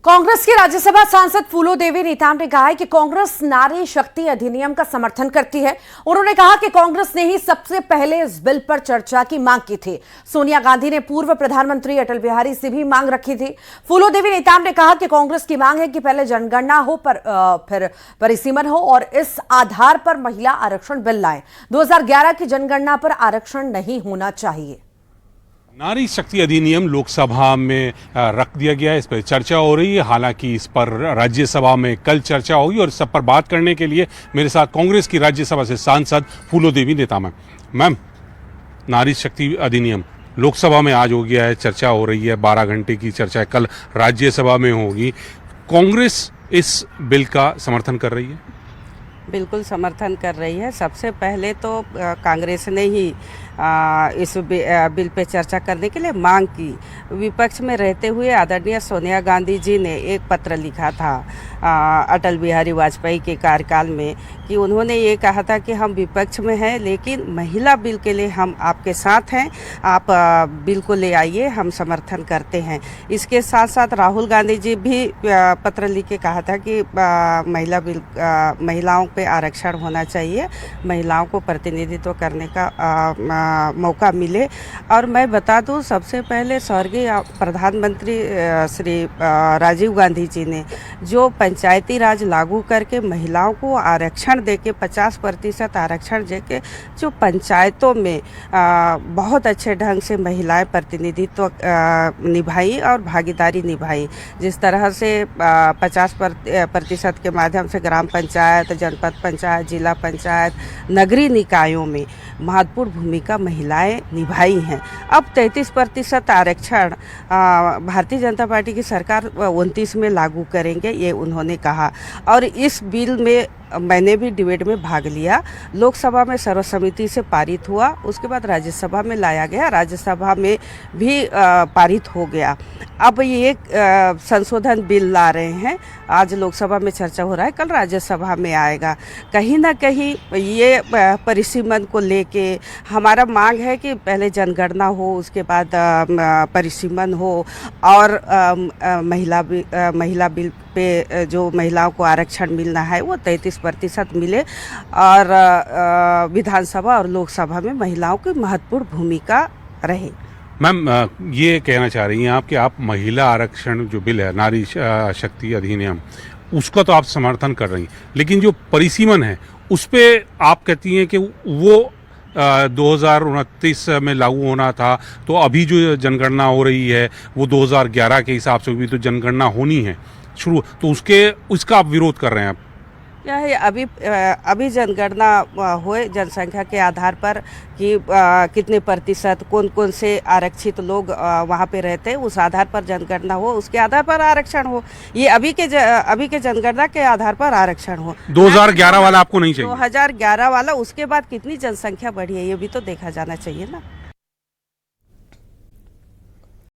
कांग्रेस की राज्यसभा सांसद फूलो देवी नेताम ने कहा है कि कांग्रेस नारी शक्ति अधिनियम का समर्थन करती है। उन्होंने कहा कि कांग्रेस ने ही सबसे पहले इस बिल पर चर्चा की मांग की थी। सोनिया गांधी ने पूर्व प्रधानमंत्री अटल बिहारी से भी मांग रखी थी। फूलो देवी नेताम ने कहा कि कांग्रेस की मांग है कि पहले जनगणना हो फिर परिसीमन हो और इस आधार पर महिला आरक्षण बिल लाएं। 2011 की जनगणना पर आरक्षण नहीं होना चाहिए। नारी शक्ति अधिनियम लोकसभा में रख दिया गया है, इस पर चर्चा हो रही है। हालांकि इस पर राज्यसभा में कल चर्चा होगी और इस सब पर बात करने के लिए मेरे साथ कांग्रेस की राज्यसभा से सांसद फूलो देवी नेताम हैं। मैम, नारी शक्ति अधिनियम लोकसभा में आज हो गया है, चर्चा हो रही है, 12 घंटे की चर्चा है, कल राज्यसभा में होगी। कांग्रेस इस बिल का समर्थन कर रही है? बिल्कुल समर्थन कर रही है। सबसे पहले तो कांग्रेस ने ही इस बिल पे चर्चा करने के लिए मांग की। विपक्ष में रहते हुए आदरणीय सोनिया गांधी जी ने एक पत्र लिखा था अटल बिहारी वाजपेयी के कार्यकाल में कि उन्होंने ये कहा था कि हम विपक्ष में हैं लेकिन महिला बिल के लिए हम आपके साथ हैं, आप बिल को ले आइए, हम समर्थन करते हैं। इसके साथ साथ राहुल गांधी जी भी पत्र लिख के कहा था कि महिलाओं पे आरक्षण होना चाहिए, महिलाओं को प्रतिनिधित्व करने का मौका मिले। और मैं बता दूं, सबसे पहले स्वर्गीय प्रधानमंत्री श्री राजीव गांधी जी ने जो पंचायती राज लागू करके महिलाओं को आरक्षण देके 50% आरक्षण देके जो पंचायतों में बहुत अच्छे ढंग से महिलाएं प्रतिनिधित्व निभाई और भागीदारी निभाई। जिस तरह से 50% के माध्यम से ग्राम पंचायत, जनपद पंचायत, जिला पंचायत, नगरीय निकायों में महत्वपूर्ण भूमिका महिलाएं निभाई हैं। अब 33% आरक्षण भारतीय जनता पार्टी की सरकार 29 में लागू करेंगे, ये उन्होंने कहा। और इस बिल में मैंने भी डिबेट में भाग लिया। लोकसभा में सर्वसम्मति से पारित हुआ, उसके बाद राज्यसभा में लाया गया, राज्यसभा में भी पारित हो गया। अब ये संशोधन बिल ला रहे हैं, आज लोकसभा में चर्चा हो रहा है, कल राज्यसभा में आएगा। कहीं ना कहीं ये परिसीमन को लेके हमारा मांग है कि पहले जनगणना हो, उसके बाद परिसीमन हो और महिला बिल पे जो महिलाओं को आरक्षण मिलना है वो 33% मिले और विधानसभा और लोकसभा में महिलाओं की महत्वपूर्ण भूमिका रहे। मैम, ये कहना चाह रही हैं आप कि आप महिला आरक्षण जो बिल है, नारी शक्ति अधिनियम, उसका तो आप समर्थन कर रही हैं, लेकिन जो परिसीमन है उस पे आप कहती हैं कि वो 2029 में लागू होना था, तो अभी जो जनगणना हो रही है वो 2011 के हिसाब से भी तो जनगणना होनी है शुरू, तो उसका आप विरोध कर रहे हैं? आप क्या है, अभी जनगणना होए जनसंख्या के आधार पर कि कितने प्रतिशत कौन कौन से आरक्षित लोग वहाँ पे रहते हैं, उस आधार पर जनगणना हो, उसके आधार पर आरक्षण हो। ये अभी के जनगणना के आधार पर आरक्षण हो। 2011 वाला आपको नहीं चाहिए? 2011 वाला, उसके बाद कितनी जनसंख्या बढ़ी है ये भी तो देखा जाना चाहिए ना।